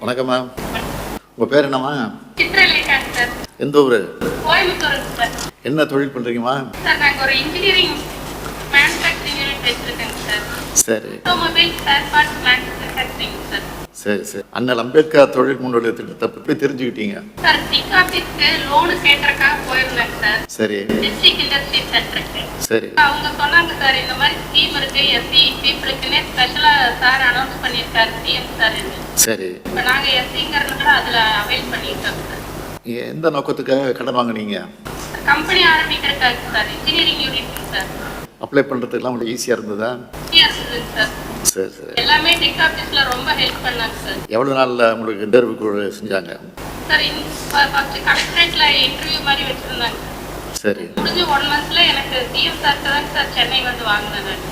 வணக்கம் மேம். உங்கள் பேர் என்னம்மா? சித்ரலேகாங்க சார். எந்த ஊர்? கோயம்புத்தூருங்க சார். என்ன தொழில் பண்ணுறீங்கம்மா? சார் நாங்கள் ஒரு இன்ஜினியரிங் மேனுஃபேக்சரிங் யூனிட் வச்சுருக்கேங்க சார். சரி automobile spare parts manufacturing sir. சரி சரி. அண்ணல் அம்பேத்கர் தொழில் முன்னோடி திட்டத்தை பற்றி தெரிஞ்சுக்கிட்டீங்க? சார் டிக் ஆஃபீஸ்க்கு லோனு கேட்கறக்காக போயிருந்தேங்க சார். சரி டிஸ்ட்ரிக்ட் இண்டஸ்ட்ரி சென்டருக்கு. சரி. அவங்க சொன்னாங்க சார் இந்த மாதிரி ஸ்கீம் இருக்கு, எஸ்சி பீப்புளுக்குன்னே ஸ்பெஷலாக சார் அனௌன்ஸ் பண்ணியிருக்காரு சிஎம் சார். சரி. இப்போ நாங்கள் எஸ்சிங்கிறதுனால அதில் அவைல் பண்ணிட்டோம் சார். எந்த நோக்கத்துக்காக கடன் வாங்குனீங்க? கம்பெனி ஆரம்பிக்கிறதுக்காக sir. Engineering unit sir. Apply பண்ணுறதுக்கெல்லாம் உங்களுக்கு ஈஸியாக இருந்ததா? இருந்ததுங்க சார். சரி சரி. எல்லாமே டிக் ஆஃபீஸ்ல ரொம்ப ஹெல்ப் பண்ணாங்க சார். எவ்வளோ நாளில் உங்களுக்கு இன்டர்வியூ செஞ்சாங்க? சார் ஃபர்ஸ்ட் கலெக்டரேட்ல இன்டர்வியூ மாதிரி வச்சிருந்தாங்க. சரி. முடிஞ்சு 1 மந்த்ல எனக்கு சிஎம் சார்ட்ட தான் சார் சென்னை வந்து வாங்கினேன்.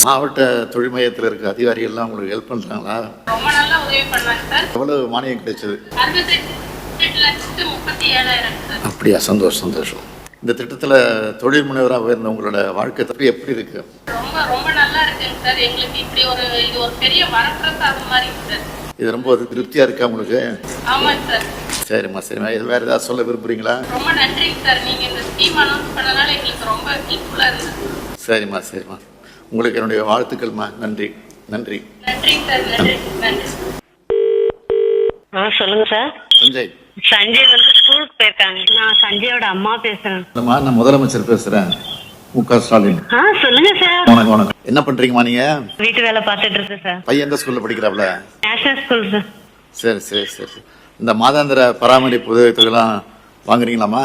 மாவட்ட தொழில் மையத்தில் இருக்க அதிகாரிகள்லாம் உங்களுக்கு ஹெல்ப் பண்ணுறாங்களா? ரொம்ப நல்லா உதவி பண்ணாங்க சார். எவ்வளோ மானியம் கிடைச்சது? 68,37,000 சார். அப்படியா? சந்தோஷம் சந்தோஷம். இந்த திட்டத்தில் தொழில் முனைவராக இருந்த உங்களோட வாழ்க்கை தப்பி எப்படி இருக்கு? ரொம்ப ரொம்ப நல்லா இருக்குங்க சார். எங்களுக்கு இப்படி இது ஒரு பெரிய வரப்பிரசாதம் மாதிரி சார். இது ரொம்ப திருப்தியாக இருக்கா உங்களுக்கு? ஆமாங்க சார். சரிம்மா சரிம்மா. இது வேறு ஏதாவது சொல்ல விரும்புகிறீங்களா? ரொம்ப நன்றிங்க சார். நீங்க இந்த ஸ்கீம் அனௌன்ஸ் பண்ணனால எங்களுக்கு ரொம்ப ஹெல்ப்ஃபுல்லாக இருந்தது. சரிம்மா சரிம்மா. உங்களுக்கு என்னுடைய வாழ்த்துக்கள்மா. நன்றி நன்றி. நன்றிங்க சார். நன்றி நன்றி. சொல்லுங்க சார். சஞ்சய். சஞ்சய் வந்து ஸ்கூலுக்கு போயிருக்காங்க. நான் சஞ்சயோட அம்மா பேசுறேன். இல்லைம்மா, நான் முதலமைச்சர் பேசுகிறேன், மு.க. ஸ்டாலின். சொல்லுங்க சார். வணக்கம் வணக்கம். என்ன பண்ணுறீங்கம்மா நீங்கள்? வீட்டு வேலை பார்த்துட்டு இருக்கேன் சார். பையன் எந்த ஸ்கூலில் படிக்கிறாப்ல? National school sir. சரி சரி சரி. இந்த மாதாந்திர பராமரிப்பு உதவித்தொகைலாம் வாங்குறீங்களாம்மா?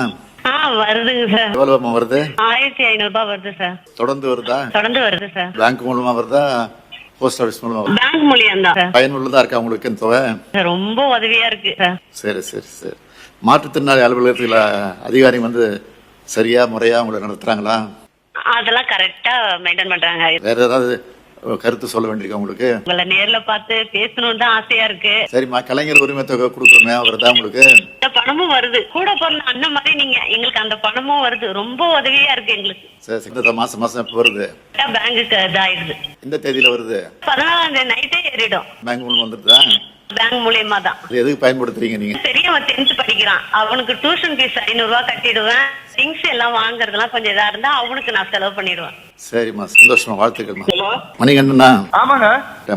வருதுங்க சார். எவ்வளோமா வருது? 1500 ரூபாய் வருது சார். தொடர்ந்து வருதா? தொடர்ந்து வருது சார். பேங்க் மூலமாக வருதா, போஸ்ட் ஆஃபீஸ் மூலமாக வருதா? பேங்க் மூலியம் தான் சார். பயனுள்ளதாக இருக்கா உங்களுக்கு இந்த தொகை? ரொம்ப உதவியா இருக்கு சார். சரி சரி சரி. மாற்றுத்திறனாளி அலுவலகத்தில் அதிகாரி வந்து சரியா முறையா உங்களை நடத்துறாங்களா? அதெல்லாம் கரெக்டா மெயின்டைன் பண்றாங்க. வேற ஏதாவது கருத்து சொல்ல வேண்டியிருக்கா உங்களுக்கு? உங்களை நேர்ல பார்த்து பேசணும்னு தான் ஆசையா இருக்கு. சரிம்மா, கலைஞர் உரிமை தொகை கொடுக்குறோமே, வருதா உங்களுக்கு? இந்த பணமும் வருது. கூட பிறந்த அண்ணன் மாதிரி நீங்க எங்களுக்கு அந்த பணமும் வருது. ரொம்ப உதவியா இருக்கு எங்களுக்கு. சரி. இந்த மாசம் மாசம் எப்போ வருது? பேங்குக்கு இதாயிடுது. இந்த தேதியில வருது? 14 நைட்டே ஏறிடும். பேங்க் மூலம் வந்துருதா? பேங்க் மூலியமா தான். எதுக்கு பயன்படுத்துறீங்க நீங்க? பெரியவன் 10th படிக்கிறான். அவனுக்கு டியூஷன் ஃபீஸ் 500 ரூபாய் கட்டிடுவேன். திங்ஸ் எல்லாம் வாங்குறதுலாம் கொஞ்சம் இதா இருந்தா அவனுக்கு நான் செலவு பண்ணிடுவேன். சரிம்மா, சந்தோஷமா. வாழ்த்துக்கள்மா. மணிகண்டனா? ஆமாங்க.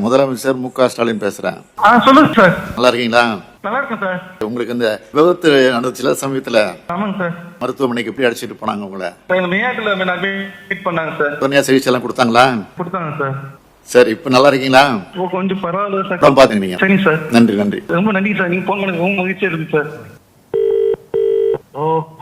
முதலமைச்சர் மு.க. ஸ்டாலின் பேசுறேன். சொல்லுங்க சார். நல்லா இருக்கீங்களா? நல்லா இருக்கேன் சார். உங்களுக்கு இந்த விபத்து நடந்துச்சுல சமயத்துல, ஆமாங்க சார். மருத்துவமனைக்கு எப்படி அழைச்சிட்டு போனாங்க உங்களை? எங்க மேயாட்டுல அட்மிட் பண்ணாங்க சார். உடனே சிகிச்சை எல்லாம் கொடுத்தாங்களா? கொடுத்தாங்க சார். சரி, இப்ப நல்லா இருக்கீங்களா? கொஞ்சம் பரவாயில்ல சார். பாத்துக்கிட்டீங்க. சரிங்க சார். நன்றி நன்றி. ரொம்ப நன்றி சார். நீங்க போன் பண்ணது ரொம்ப மகிழ்ச்சியா இருக்கு சார்.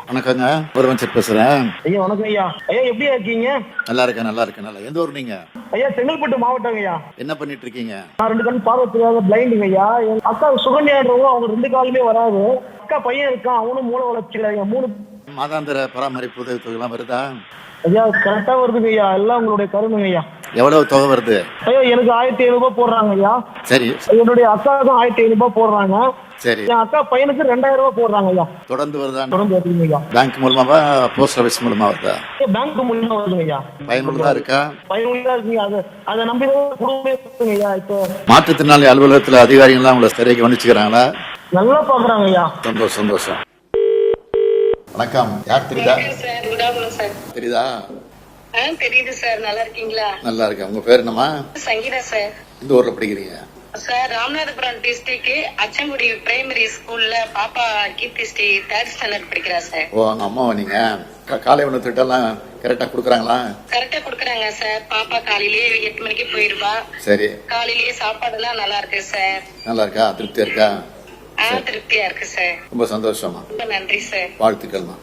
வணக்கங்க, முதலமைச்சர் பேசுறேன். ஐயா வணக்கம் ஐயா. ஐயா எப்படியா இருக்கீங்க? நல்லா இருக்கேன் நல்லா இருக்கேன். நல்லா. எந்த ஊர் நீங்க? ஐயா செங்கல்பட்டு மாவட்டம் ஐயா. என்ன பண்ணிட்டு இருக்கீங்க? நான் 2 கண் பார்வை தெரியாத பிளைண்டுங்க ஐயா. என் அக்கா சுகன்யான்றவங்க, அவங்க 2 காலுமே வராது. அக்கா பையன் இருக்கான், அவனும் மூளை வளர்ச்சிக்கல ஐயா. 3 மாதாந்திர பராமரிப்பு உதவி தொகைலாம் வருதா? ஐயா கரெக்டா வருதுங்க ஐயா. எல்லாம் உங்களுடைய கருணுங்க ஐயா. எவ்வளவு தொகை வருது? ஐயா எனக்கு 1500 ரூபாய் போடுறாங்க ஐயா. சரி. என்னுடைய அக்காவுக்கும் 1500 ரூபாய் போடுறாங்க. சரி. என் அக்கா பையனுக்கு 2000 ரூபாய் போடுறாங்க ஐயா. தொடர்ந்து வருதா? தொடர்ந்து வருதுங்க ஐயா. பேங்க் மூலமாவா, போஸ்ட் ஆபீஸ் மூலமா வருதா? பேங்க் மூலியமா வருதுங்க ஐயா. பயனுள்ளதா இருக்கா? பயனுள்ளதா இருக்குங்க. அதை நம்பி குடும்பமே இருக்குங்க ஐயா. இப்போ மாற்றுத்திறனாளி அலுவலகத்துல அதிகாரிகள்லாம் உங்களை சரியாக கவனிச்சுக்கிறாங்களா? நல்லா பாக்குறாங்க ஐயா. சந்தோஷம் சந்தோஷம். வணக்கம். யார் தெரியுதா? தெரியுதா? தெரியுது சார். நல்லா இருக்கீங்களா? நல்லா இருக்கேன். உங்க பேர் என்னம்மா? சங்கீதா சார். இந்த ஊர்ல படிக்கிறீங்க? Sir Ramanathapuram district Achankudi primary ஸ்கூல்ல பாப்பா கீர்த்தி ஸ்ரீ 3rd ஸ்டாண்டர்ட் படிக்கிறா சார். ஓ, அங்க அம்மாவா நீங்க? காலை உணவு திட்டம்லாம் கரெக்டா கொடுக்குறாங்களா? கரெக்டா கொடுக்குறாங்க சார். பாப்பா காலையிலேயே 8 மணிக்கு போயிருவா. சரி. காலையிலேயே சாப்பாடுலாம் நல்லா இருக்கு சார். நல்லா இருக்கா? திருப்தியா இருக்கா? திருப்தியா இருக்கு சார். ரொம்ப சந்தோஷமா. ரொம்ப நன்றி சார். வாழ்த்துக்கள்மா.